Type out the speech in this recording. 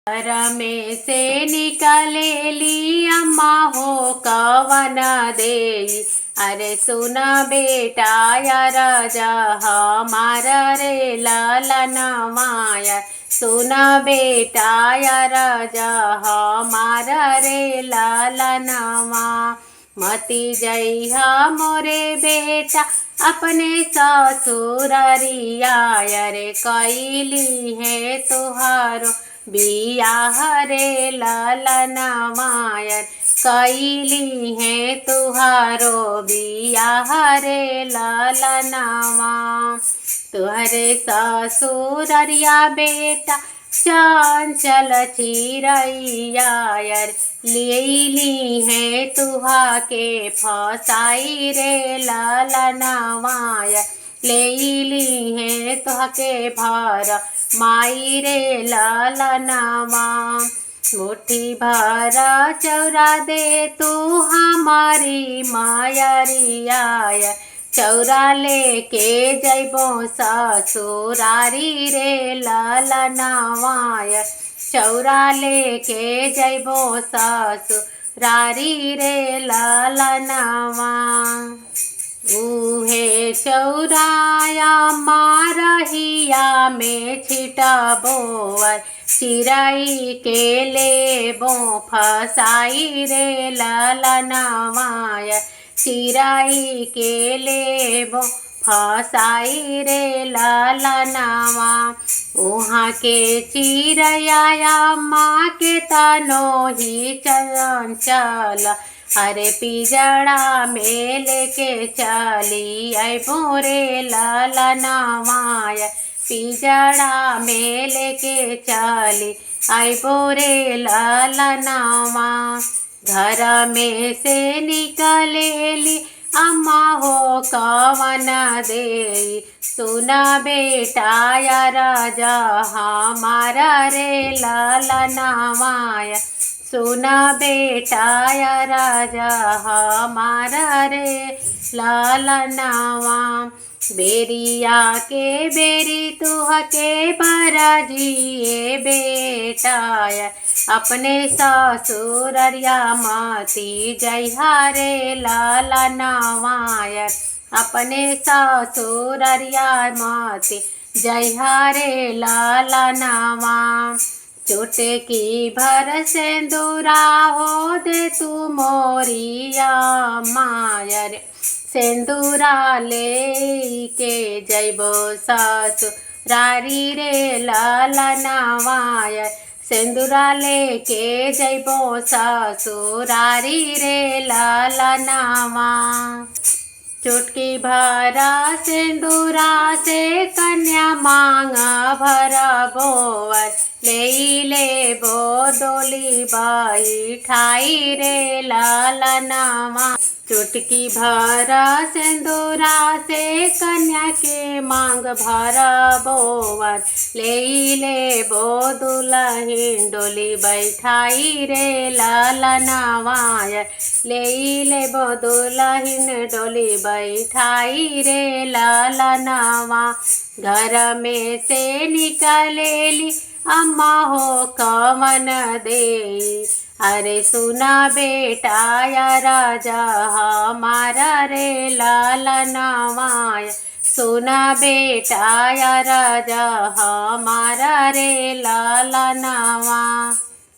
घर में से निकलेली अम्मा हो कवन दे। अरे सुना बेटा या राजा हमारा रे लालन माया। सुना बेटा या राजा हमारा रे लालन माँ। मती जइहा मोरे बेटा अपने ससुररिया। रे कैली है तुहारो बियाह रे लालन मायर। कैली है तुहारो बियाह रे लालन माँ। तुहरे ससुररिया बेटा चंचल चिरैया। लेली है तुहा के फसाई रे लालन माया। लेली है तुहा के भर माई रे लालन माँ। मुट्ठी भरा चौरा दे तू हमारी मायरिया। चौरा लेके जइबो ससुरारी रे लालन माया। चौरा लेके जइबो ससुरारी रे लालन माँ। उहे चौराया मारहिया में छिटबो। चिरई के लेबो फसाई रे लालन माया। चिरई के लेबो फसाई रे लालन माँ। उहाँ के चिरैया माँ के तनो ही चंचल। अरे पिजड़ा में लेके चली अइबो रे लालन माया। पिजड़ा में लेके चली अइबो रे लालन माँ। घर में से निकलेली अम्मा हो कवन दे। सुना बेटा या राजा हमारा रे लालन माया। सुना बेटा या राजा हमारा रे लालन माँ। बेरिया के बेरी तुह के बराजिए बेटा। अपने ससुररिया मती जइहा रे लालन माया। अपने ससुररिया मती जइहा रे लालन माँ। चुटकी भर सेंदूरा हो दे तू मोरिया माया रे। सेंदूरा ले के जइबो ससुरारी रे लालन माया। सेंदूरा लेके जइबो ससुरारी रे लालन माँ। चुटकी भरा सेंदूरा से कन्या मांग भरबो। लेबो डोली बैठाई रे लालन माँ। चुटकी भरा सेंदूरा से कन्या के मांग भरबो। लेबो दुल्हन डोली बैठाई रे लालन माया। लेबो दुल्हन डोली बैठाई रे लालन माँ। घर में से निकलेली अम्मा हो कवन दे। अरे सुना बेटा या राजा हमारा रे लालन माया। सुना बेटा या राजा हमारा रे लालन माँ।